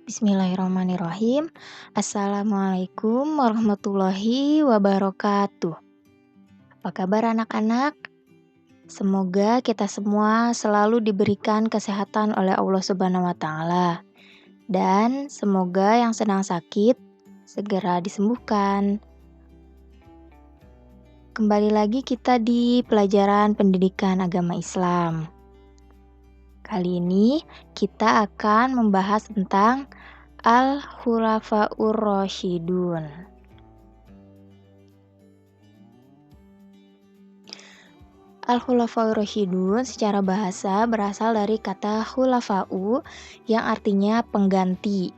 Bismillahirrahmanirrahim. Assalamualaikum warahmatullahi wabarakatuh. Apa kabar anak-anak? Semoga kita semua selalu diberikan kesehatan oleh Allah Subhanahu wa taala dan semoga yang sedang sakit segera disembuhkan. Kembali lagi kita di pelajaran pendidikan agama Islam. Kali ini kita akan membahas tentang Al-Khulafaur Rasyidun. Al-Khulafaur Rasyidun secara bahasa berasal dari kata khulafa'u yang artinya pengganti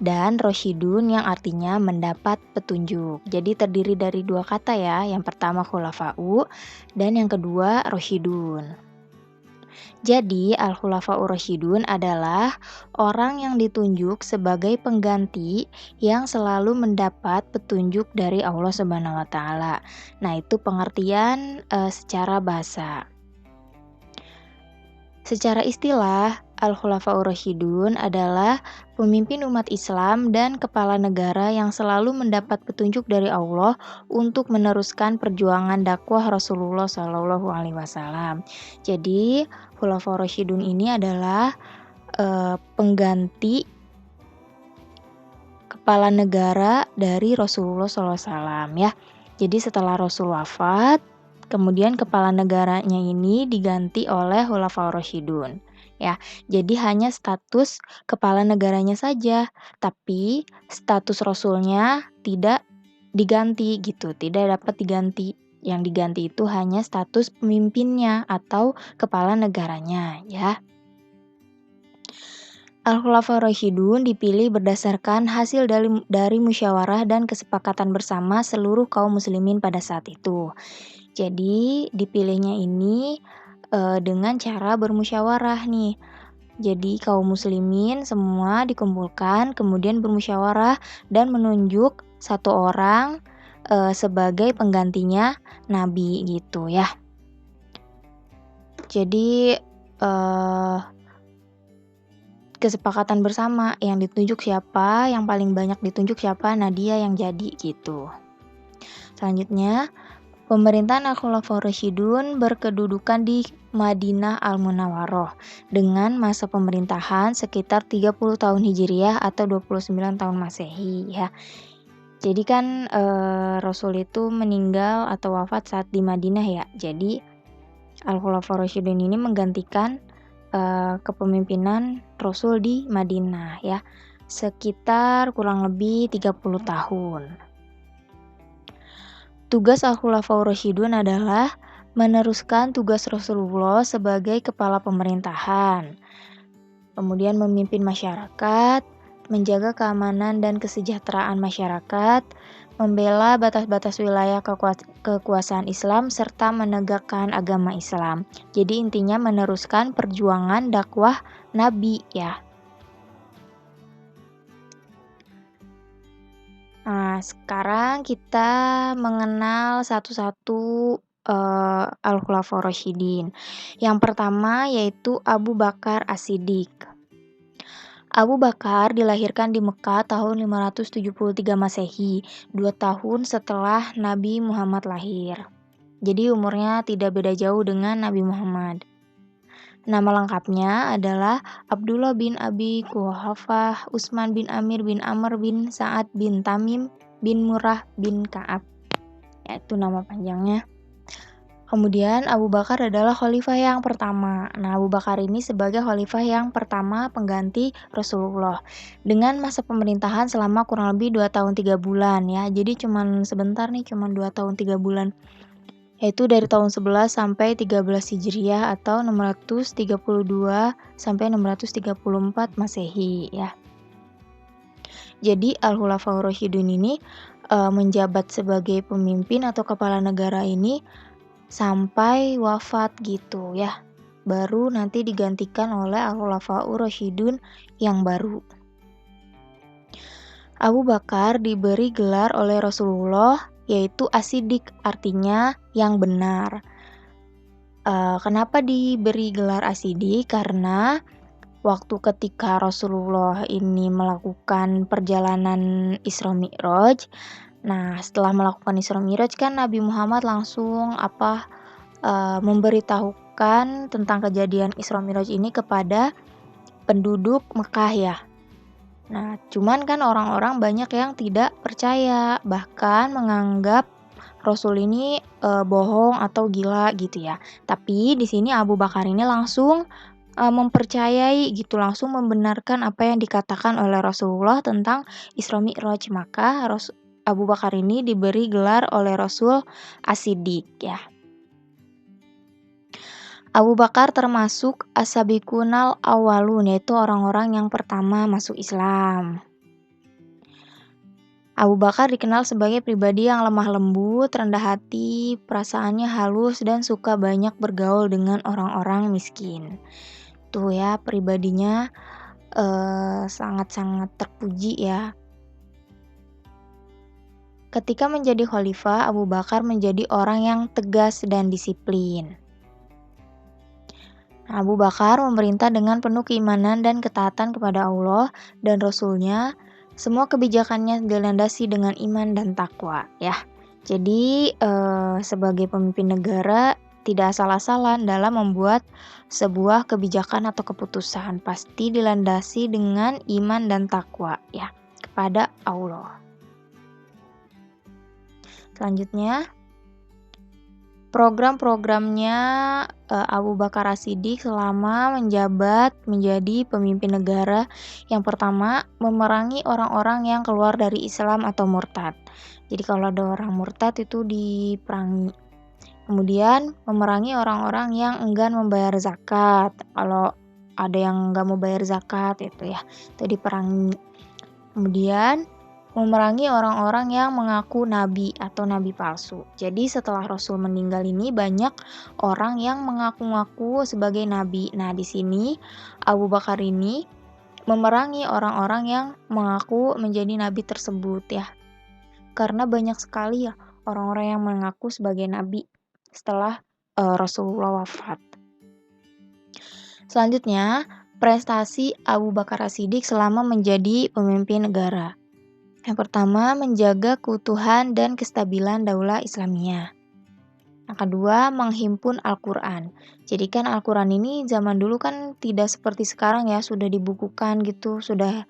dan Rasyidun yang artinya mendapat petunjuk. Jadi terdiri dari dua kata ya, yang pertama khulafa'u dan yang kedua Rasyidun. Jadi, Al-Khulafaur Rasyidun adalah orang yang ditunjuk sebagai pengganti yang selalu mendapat petunjuk dari Allah Subhanahu wa taala. Nah, itu pengertian secara bahasa. Secara istilah, Al-Khulafaur Rasyidun adalah pemimpin umat Islam dan kepala negara yang selalu mendapat petunjuk dari Allah untuk meneruskan perjuangan dakwah Rasulullah SAW. Jadi, Khulafaur Rasyidun ini adalah pengganti kepala negara dari Rasulullah SAW ya. Jadi setelah Rasul wafat, kemudian kepala negaranya ini diganti oleh Khulafaur Rasyidun. Ya, jadi hanya status kepala negaranya saja, tapi status Rasulnya tidak diganti gitu, tidak dapat diganti. Yang diganti itu hanya status pemimpinnya atau kepala negaranya ya. Al-Khulafaur Rasyidun dipilih berdasarkan hasil dari musyawarah dan kesepakatan bersama seluruh kaum muslimin pada saat itu. Jadi dipilihnya ini dengan cara bermusyawarah nih. Jadi kaum muslimin semua dikumpulkan, kemudian bermusyawarah dan menunjuk satu orang sebagai penggantinya Nabi gitu ya. Jadi kesepakatan bersama yang ditunjuk siapa, yang paling banyak ditunjuk siapa, nah dia yang jadi gitu. Selanjutnya, pemerintahan Al-Khulafaur Rasyidun berkedudukan di Madinah Al-Munawwaroh dengan masa pemerintahan sekitar 30 tahun Hijriah atau 29 tahun Masehi ya. Jadi kan Rasul itu meninggal atau wafat saat di Madinah ya. Jadi Al-Khulafaur Rasyidun ini menggantikan kepemimpinan Rasul di Madinah ya. Sekitar kurang lebih 30 tahun. Tugas Al-Khulafaur Rasyidun adalah meneruskan tugas Rasulullah sebagai kepala pemerintahan, kemudian memimpin masyarakat, menjaga keamanan dan kesejahteraan masyarakat, membela batas-batas wilayah kekuasaan Islam, serta menegakkan agama Islam. Jadi intinya meneruskan perjuangan dakwah Nabi ya. Nah, sekarang kita mengenal satu-satu Al-Khulafaur Rasyidin. Yang pertama yaitu Abu Bakar As-Siddiq. Abu Bakar dilahirkan di Mekah tahun 573 Masehi, 2 tahun setelah Nabi Muhammad lahir. Jadi umurnya tidak beda jauh dengan Nabi Muhammad. Nama lengkapnya adalah Abdullah bin Abi Quhafah Utsman bin Amir bin Amr bin Sa'ad bin Tamim bin Murrah bin Ka'ab. Itu nama panjangnya. Kemudian Abu Bakar adalah khalifah yang pertama. Nah, Abu Bakar ini sebagai khalifah yang pertama pengganti Rasulullah dengan masa pemerintahan selama kurang lebih 2 tahun 3 bulan ya. Jadi cuman sebentar nih, cuman 2 tahun 3 bulan. Yaitu dari tahun 11 sampai 13 Hijriah atau 632 sampai 634 Masehi ya. Jadi Al-Khulafaur Rasyidun ini menjabat sebagai pemimpin atau kepala negara ini sampai wafat gitu ya. Baru nanti digantikan oleh Al-Khulafaur Rasyidun yang baru. Abu Bakar diberi gelar oleh Rasulullah yaitu As-Siddiq, artinya yang benar. Kenapa diberi gelar As-Siddiq? Karena waktu ketika Rasulullah ini melakukan perjalanan Isra Mi'raj, nah setelah melakukan Isra Mi'raj kan Nabi Muhammad langsung memberitahukan tentang kejadian Isra Mi'raj ini kepada penduduk Mekah ya. Nah, cuman kan orang-orang banyak yang tidak percaya, bahkan menganggap Rasul ini bohong atau gila gitu ya. Tapi di sini Abu Bakar ini langsung mempercayai gitu, langsung membenarkan apa yang dikatakan oleh Rasulullah tentang Isra Mi'raj. Maka Abu Bakar ini diberi gelar oleh Rasul As-Siddiq ya. Abu Bakar termasuk as-sabiqunal awwalun, yaitu orang-orang yang pertama masuk Islam. Abu Bakar dikenal sebagai pribadi yang lemah lembut, rendah hati, perasaannya halus, dan suka banyak bergaul dengan orang-orang miskin. Tuh ya, pribadinya sangat-sangat terpuji ya. Ketika menjadi khalifah, Abu Bakar menjadi orang yang tegas dan disiplin. Abu Bakar memerintah dengan penuh keimanan dan ketaatan kepada Allah dan Rasul-Nya. Semua kebijakannya dilandasi dengan iman dan takwa ya. Jadi sebagai pemimpin negara tidak asal-asalan dalam membuat sebuah kebijakan atau keputusan, pasti dilandasi dengan iman dan takwa ya kepada Allah. Selanjutnya, program-programnya Abu Bakar As-Siddiq selama menjabat menjadi pemimpin negara. Yang pertama, memerangi orang-orang yang keluar dari Islam atau murtad. Jadi kalau ada orang murtad itu diperangi. Kemudian memerangi orang-orang yang enggan membayar zakat. Kalau ada yang enggak mau bayar zakat itu ya, itu diperangi. Kemudian memerangi orang-orang yang mengaku nabi atau nabi palsu. Jadi setelah Rasul meninggal ini banyak orang yang mengaku-ngaku sebagai nabi. Nah, di sini Abu Bakar ini memerangi orang-orang yang mengaku menjadi nabi tersebut ya. Karena banyak sekali ya orang-orang yang mengaku sebagai nabi setelah Rasulullah wafat. Selanjutnya, prestasi Abu Bakar As-Siddiq selama menjadi pemimpin negara. Yang pertama, menjaga keutuhan dan kestabilan daulah Islamiyah. Yang kedua, menghimpun Al-Quran. Jadi kan Al-Quran ini zaman dulu kan tidak seperti sekarang ya, sudah dibukukan gitu, sudah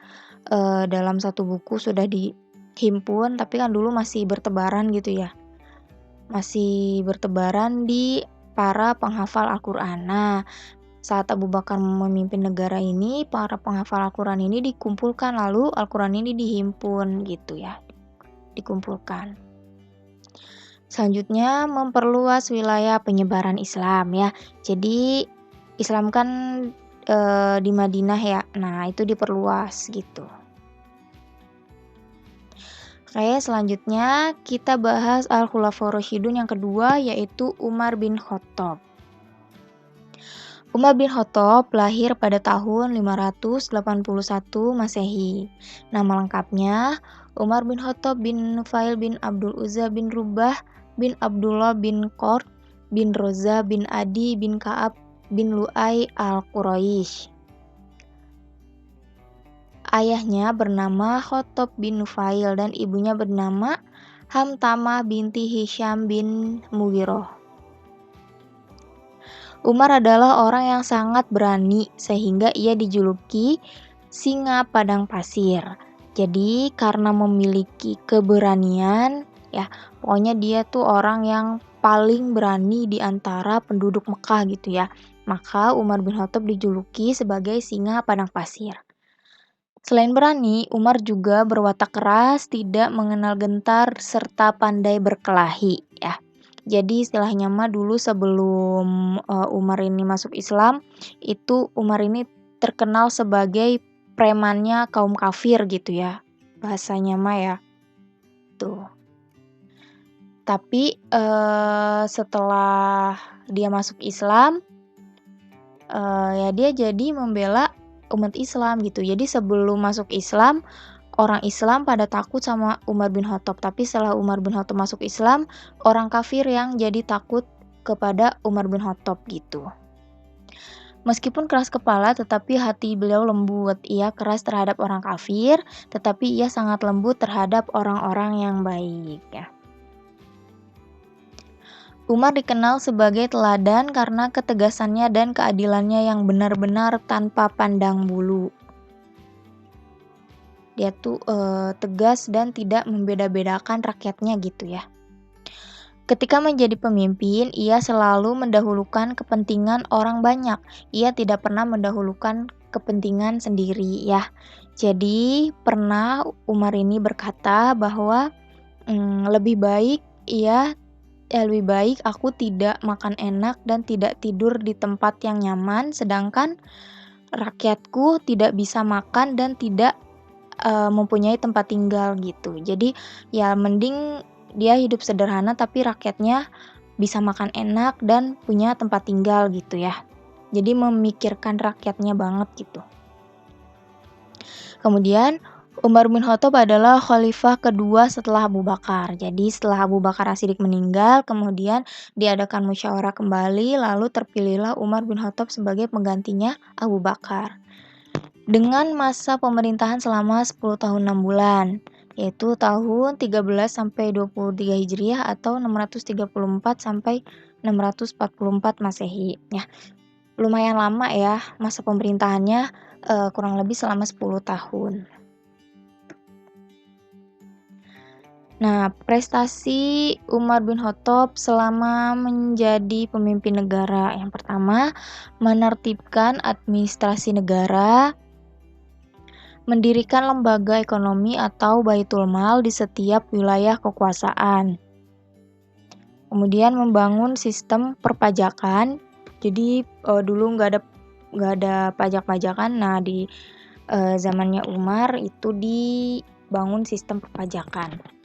dalam satu buku sudah dihimpun, tapi kan dulu masih bertebaran gitu ya. Masih bertebaran di para penghafal Al-Quran. Nah, saat Abu Bakar memimpin negara ini, para penghafal Al-Quran ini dikumpulkan, lalu Al-Quran ini dihimpun gitu ya, dikumpulkan. Selanjutnya, memperluas wilayah penyebaran Islam ya. Jadi Islam kan di Madinah ya, nah itu diperluas gitu. Oke, selanjutnya kita bahas Al-Khulafaur Rasyidun yang kedua, yaitu Umar bin Khattab. Umar bin Khattab lahir pada tahun 581 Masehi. Nama lengkapnya Umar bin Khattab bin Nufail bin Abdul Uzza bin Rubah bin Abdullah bin Qurt bin Roza bin Adi bin Ka'ab bin Lu'ay al-Quraisy. Ayahnya bernama Khattab bin Nufail dan ibunya bernama Hamtamah binti Hisham bin Mughirah. Umar adalah orang yang sangat berani sehingga ia dijuluki singa padang pasir. Jadi karena memiliki keberanian ya, pokoknya dia tuh orang yang paling berani di antara penduduk Mekah gitu ya. Maka Umar bin Khattab dijuluki sebagai singa padang pasir. Selain berani, Umar juga berwatak keras, tidak mengenal gentar, serta pandai berkelahi ya. Jadi istilahnya mah dulu sebelum Umar ini masuk Islam, itu Umar ini terkenal sebagai premannya kaum kafir gitu ya, bahasanya mah ya. Tuh. Tapi setelah dia masuk Islam, ya dia jadi membela umat Islam gitu. Jadi sebelum masuk Islam, orang Islam pada takut sama Umar bin Khattab, tapi setelah Umar bin Khattab masuk Islam, orang kafir yang jadi takut kepada Umar bin Khattab gitu. Meskipun keras kepala, tetapi hati beliau lembut. Ia keras terhadap orang kafir, tetapi ia sangat lembut terhadap orang-orang yang baik ya. Umar dikenal sebagai teladan karena ketegasannya dan keadilannya yang benar-benar tanpa pandang bulu. Dia tuh tegas dan tidak membeda-bedakan rakyatnya gitu ya. Ketika menjadi pemimpin, ia selalu mendahulukan kepentingan orang banyak. Ia tidak pernah mendahulukan kepentingan sendiri ya. Jadi pernah Umar ini berkata bahwa lebih baik aku tidak makan enak dan tidak tidur di tempat yang nyaman, sedangkan rakyatku tidak bisa makan dan tidak mempunyai tempat tinggal gitu. Jadi ya mending dia hidup sederhana tapi rakyatnya bisa makan enak dan punya tempat tinggal gitu ya. Jadi memikirkan rakyatnya banget gitu. Kemudian Umar bin Khattab adalah khalifah kedua setelah Abu Bakar. Jadi setelah Abu Bakar As-Siddiq meninggal, kemudian diadakan musyawarah kembali, lalu terpilihlah Umar bin Khattab sebagai penggantinya Abu Bakar. Dengan masa pemerintahan selama 10 tahun 6 bulan, yaitu tahun 13 sampai 23 Hijriah atau 634 sampai 644 Masehi. Ya, lumayan lama ya masa pemerintahannya, kurang lebih selama 10 tahun. Nah, prestasi Umar bin Khattab selama menjadi pemimpin negara. Yang pertama, menertibkan administrasi negara, mendirikan lembaga ekonomi atau baitul mal di setiap wilayah kekuasaan. Kemudian membangun sistem perpajakan. Jadi dulu nggak ada pajak-pajakan. Nah, di zamannya Umar itu dibangun sistem perpajakan.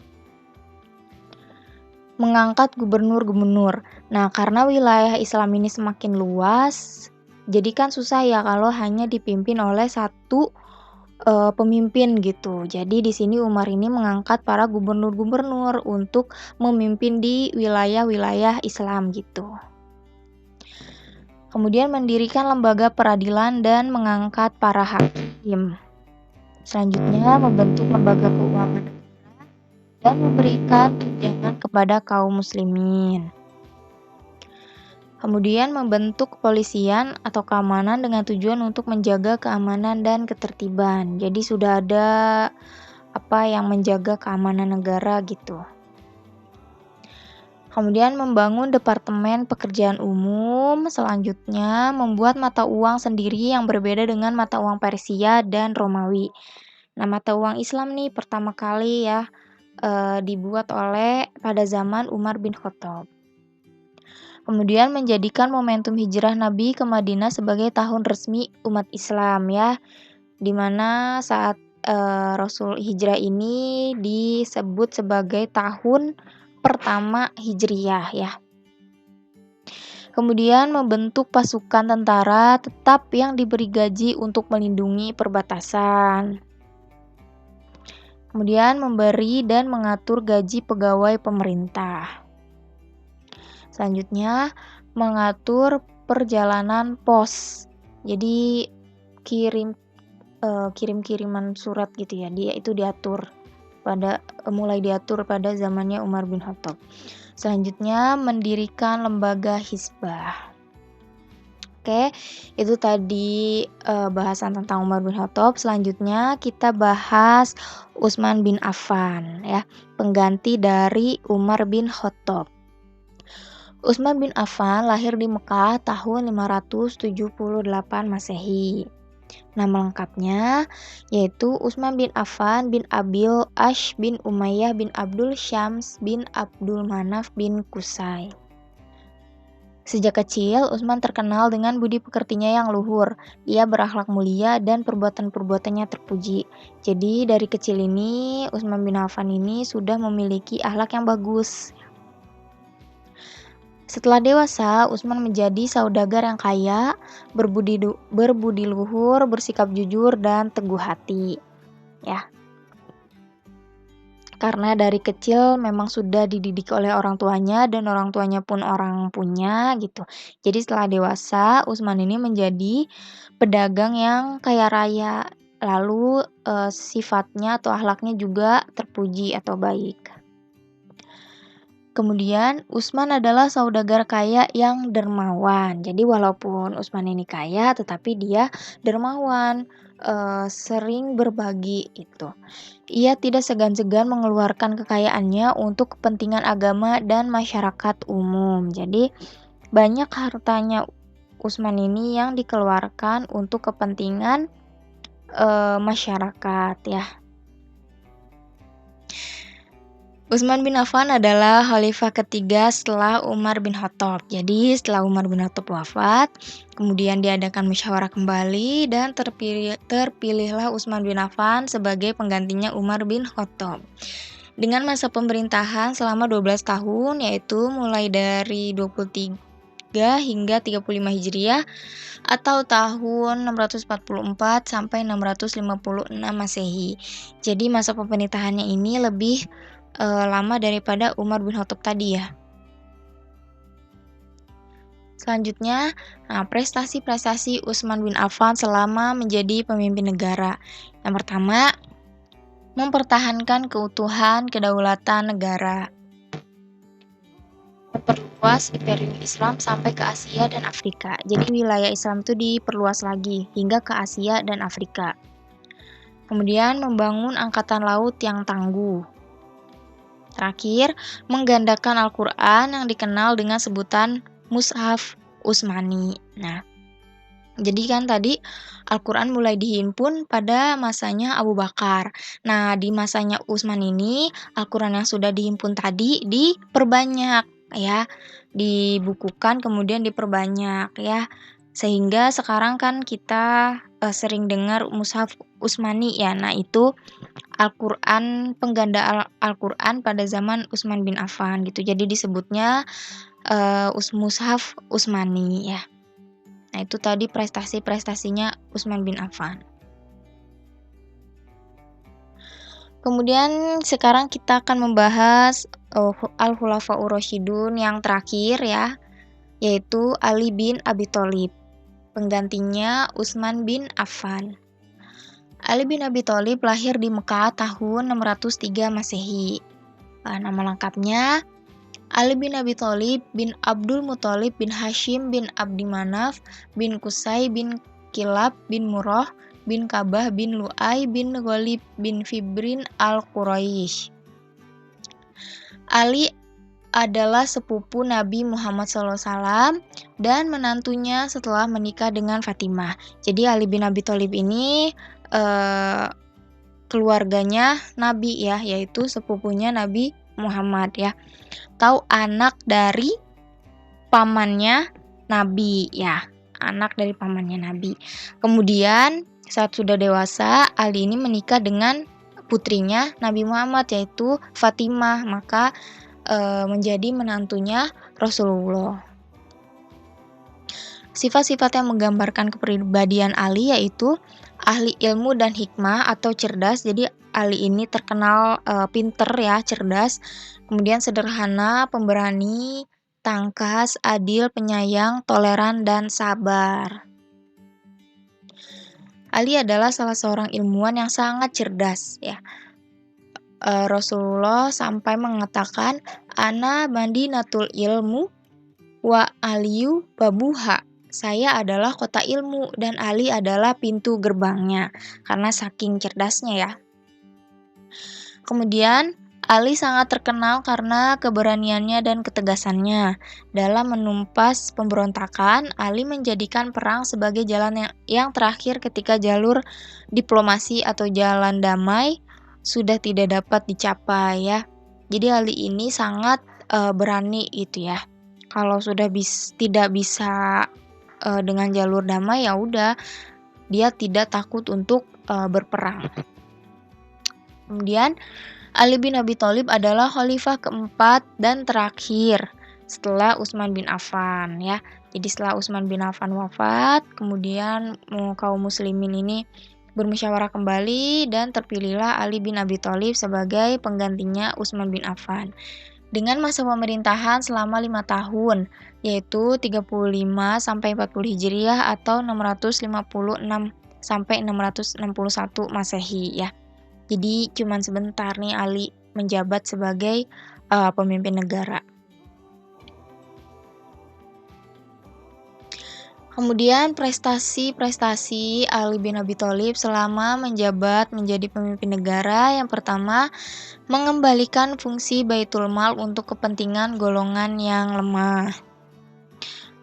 Mengangkat gubernur-gubernur. Nah, karena wilayah Islam ini semakin luas, jadi kan susah ya kalau hanya dipimpin oleh satu pemimpin gitu. Jadi di sini Umar ini mengangkat para gubernur-gubernur untuk memimpin di wilayah-wilayah Islam gitu. Kemudian mendirikan lembaga peradilan dan mengangkat para hakim. Selanjutnya membentuk lembaga keuangan dan memberikan tunjangan kepada kaum muslimin. Kemudian membentuk kepolisian atau keamanan dengan tujuan untuk menjaga keamanan dan ketertiban. Jadi sudah ada yang menjaga keamanan negara gitu. Kemudian membangun departemen pekerjaan umum. Selanjutnya membuat mata uang sendiri yang berbeda dengan mata uang Persia dan Romawi. Nah, mata uang Islam nih pertama kali ya dibuat pada zaman Umar bin Khattab. Kemudian menjadikan momentum hijrah Nabi ke Madinah sebagai tahun resmi umat Islam ya, dimana saat Rasul hijrah ini disebut sebagai tahun pertama Hijriyah ya. Kemudian membentuk pasukan tentara tetap yang diberi gaji untuk melindungi perbatasan. Kemudian memberi dan mengatur gaji pegawai pemerintah. Selanjutnya mengatur perjalanan pos. Jadi kirim-kiriman surat gitu ya. Dia itu mulai diatur pada zamannya Umar bin Khattab. Selanjutnya mendirikan lembaga Hizbah. Oke, itu tadi bahasan tentang Umar bin Khattab. Selanjutnya kita bahas Utsman bin Affan ya, pengganti dari Umar bin Khattab. Utsman bin Affan lahir di Mekah tahun 578 Masehi. Nama lengkapnya yaitu Utsman bin Affan bin Abil Ash bin Umayyah bin Abdul Syams bin Abdul Manaf bin Qusay. Sejak kecil, Utsman terkenal dengan budi pekertinya yang luhur. Ia berakhlak mulia dan perbuatan-perbuatannya terpuji. Jadi dari kecil ini, Utsman bin Affan ini sudah memiliki akhlak yang bagus. Setelah dewasa, Utsman menjadi saudagar yang kaya, berbudi luhur, bersikap jujur, dan teguh hati. Ya. Karena dari kecil memang sudah dididik oleh orang tuanya dan orang tuanya pun orang punya gitu. Jadi setelah dewasa, Usman ini menjadi pedagang yang kaya raya. Lalu, sifatnya atau akhlaknya juga terpuji atau baik. Kemudian Usman adalah saudagar kaya yang dermawan. Jadi walaupun Usman ini kaya, tetapi dia dermawan, sering berbagi itu. Ia tidak segan-segan mengeluarkan kekayaannya untuk kepentingan agama dan masyarakat umum. Jadi banyak hartanya Usman ini yang dikeluarkan untuk kepentingan, masyarakat ya. Utsman bin Affan adalah khalifah ketiga setelah Umar bin Khattab. Jadi setelah Umar bin Khattab wafat, kemudian diadakan musyawarah kembali dan terpilihlah Utsman bin Affan sebagai penggantinya Umar bin Khattab. Dengan masa pemerintahan selama 12 tahun, yaitu mulai dari 23 hingga 35 Hijriah atau tahun 644 sampai 656 Masehi. Jadi masa pemerintahannya ini lebih lama daripada Umar bin Khattab tadi ya. Selanjutnya, prestasi-prestasi Utsman bin Affan selama menjadi pemimpin negara. Yang pertama, mempertahankan keutuhan kedaulatan negara. Memperluas imperium Islam sampai ke Asia dan Afrika. Jadi wilayah Islam itu diperluas lagi hingga ke Asia dan Afrika. Kemudian membangun angkatan laut yang tangguh. Terakhir, menggandakan Al-Quran yang dikenal dengan sebutan Mushaf Utsmani. Nah, jadi kan tadi Al-Quran mulai dihimpun pada masanya Abu Bakar. Nah, di masanya Utsman ini, Al-Quran yang sudah dihimpun tadi diperbanyak ya, dibukukan kemudian diperbanyak ya. Sehingga sekarang kan kita sering dengar Mushaf Utsmani ya. Nah, itu Al-Quran, pengganda Al-Quran pada zaman Utsman bin Affan gitu. Jadi disebutnya Mushaf Utsmani ya. Nah, itu tadi prestasi-prestasinya Utsman bin Affan. Kemudian sekarang kita akan membahas Al-Khulafaur Rasyidun yang terakhir ya, yaitu Ali bin Abi Thalib. Penggantinya Utsman bin Affan. Ali bin Abi Thalib lahir di Mekah tahun 603 Masehi. Nama lengkapnya Ali bin Abi Thalib bin Abdul Muthalib bin Hashim bin Abdi Manaf bin Qusay bin Kilab bin Murrah bin Kabah bin Lu'ay bin Ghalib bin Fibrin al-Quraisy. Ali adalah sepupu Nabi Muhammad SAW dan menantunya setelah menikah dengan Fatimah. Jadi Ali bin Abi Thalib ini keluarganya Nabi ya, yaitu sepupunya Nabi Muhammad ya. Tahu anak dari pamannya Nabi ya, anak dari pamannya Nabi. Kemudian saat sudah dewasa, Ali ini menikah dengan putrinya Nabi Muhammad yaitu Fatimah, maka menjadi menantunya Rasulullah. Sifat-sifat yang menggambarkan kepribadian Ali yaitu ahli ilmu dan hikmah atau cerdas. Jadi Ali ini terkenal pinter ya, cerdas. Kemudian sederhana, pemberani, tangkas, adil, penyayang, toleran, dan sabar. Ali adalah salah seorang ilmuwan yang sangat cerdas ya. Rasulullah sampai mengatakan, "Ana madinatul ilmu wa aliyu babuha." Saya adalah kota ilmu dan Ali adalah pintu gerbangnya, karena saking cerdasnya ya. Kemudian Ali sangat terkenal karena keberaniannya dan ketegasannya. Dalam menumpas pemberontakan, Ali menjadikan perang sebagai jalan yang terakhir ketika jalur diplomasi atau jalan damai sudah tidak dapat dicapai ya. Jadi Ali ini sangat berani itu ya. Kalau sudah tidak bisa dengan jalur damai, ya udah dia tidak takut untuk berperang. Kemudian Ali bin Abi Thalib adalah khalifah keempat dan terakhir setelah Utsman bin Affan ya. Jadi setelah Utsman bin Affan wafat, kemudian kaum muslimin ini bermusyawarah kembali dan terpilihlah Ali bin Abi Thalib sebagai penggantinya Utsman bin Affan. Dengan masa pemerintahan selama 5 tahun, yaitu 35 sampai 40 Hijriah atau 656 sampai 661 Masehi ya. Jadi cuman sebentar nih Ali menjabat sebagai pemimpin negara. Kemudian prestasi-prestasi Ali bin Abi Thalib selama menjabat menjadi pemimpin negara, yang pertama, mengembalikan fungsi Baitul Mal untuk kepentingan golongan yang lemah.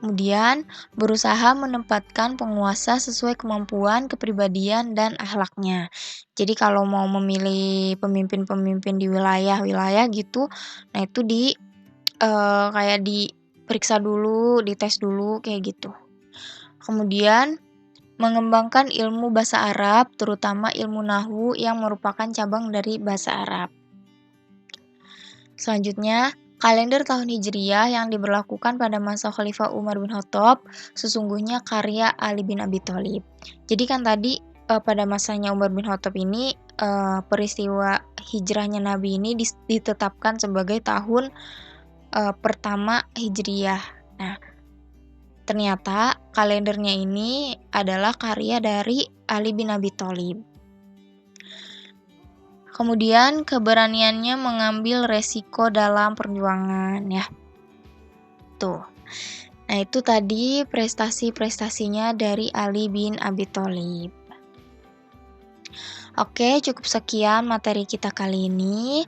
Kemudian, berusaha menempatkan penguasa sesuai kemampuan, kepribadian, dan akhlaknya. Jadi kalau mau memilih pemimpin-pemimpin di wilayah-wilayah gitu, nah itu kayak diperiksa dulu, dites dulu kayak gitu. Kemudian, mengembangkan ilmu bahasa Arab, terutama ilmu nahwu yang merupakan cabang dari bahasa Arab. Selanjutnya, kalender tahun Hijriah yang diberlakukan pada masa Khalifah Umar bin Khattab sesungguhnya karya Ali bin Abi Thalib. Jadi kan tadi pada masanya Umar bin Khattab ini peristiwa hijrahnya Nabi ini ditetapkan sebagai tahun pertama Hijriah. Nah, ternyata kalendernya ini adalah karya dari Ali bin Abi Thalib. Kemudian keberaniannya mengambil resiko dalam perjuangan ya. Tuh. Nah, itu tadi prestasi-prestasinya dari Ali bin Abi Thalib. Oke, cukup sekian materi kita kali ini.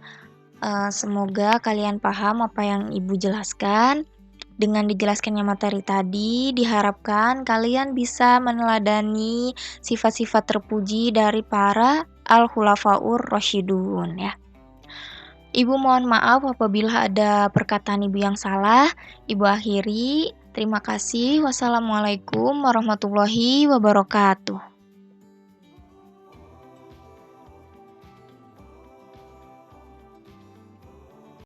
Semoga kalian paham apa yang Ibu jelaskan. Dengan dijelaskannya materi tadi, diharapkan kalian bisa meneladani sifat-sifat terpuji dari para Al-Khulafaur Rasyidun ya. Ibu mohon maaf apabila ada perkataan Ibu yang salah. Ibu akhiri. Terima kasih. Wassalamualaikum warahmatullahi wabarakatuh.